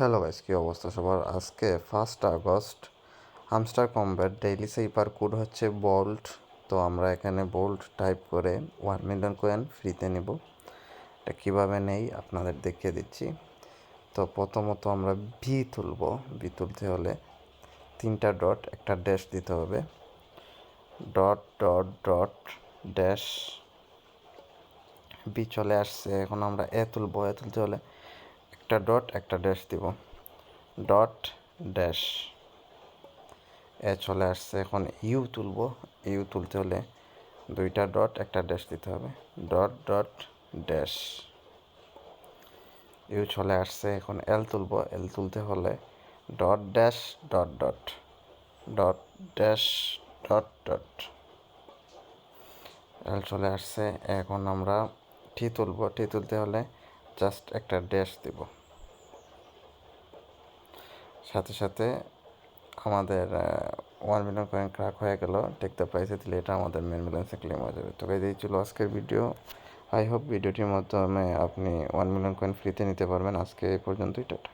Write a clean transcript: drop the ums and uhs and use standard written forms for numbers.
Hello guys, কী অবস্থা সবার? আজকে 1 August. Hamster Kombat daily cipher code হচ্ছে বোল্ট। তো আমরা এখানে বোল্ট টাইপ করে 1 মিলিয়ন কয়েন ফ্রিতে নেব। এটা কীভাবে নেই আপনাদের দেখিয়ে দিচ্ছি। তো প্রথমত আমরা তুলব। তুলতে হলে 3টা ডট, একটা ড্যাশ দিতে হবে। ডট ডট ডট ড্যাশ চলে আসছে। এখন আমরা তুলব। তুলতে হলে একটা ডট, একটা ড্যাশ দিব। ডট ড্যাশ চলে আসছে। এখন তুলব। তুলতে হলে 2টা ডট, একটা ড্যাশ দিতে হবে। ডট ডট ড্যাশ চলে আসছে। এখন তুলব। তুলতে হলে dot dash dot dot dot dash dot dot চলে আসছে। এখন আমরা তুলব। তুলতে হলে জাস্ট একটা ড্যাশ দিব। সাথে সাথে আমাদের 1 মিলিয়ন কয়েন ক্র্যাক হয়ে গেল। টেক দ্য প্রাইসে দিলে এটা আমাদের মেন ব্যালেন্সে ক্লেম হয়ে যাবে। তো এই ছিল আজকের ভিডিও। আই হোপ ভিডিওটির মাধ্যমে আপনি 1 মিলিয়ন কয়েন ফ্রিতে নিতে পারবেন। আজকে এই পর্যন্তই। টাটা।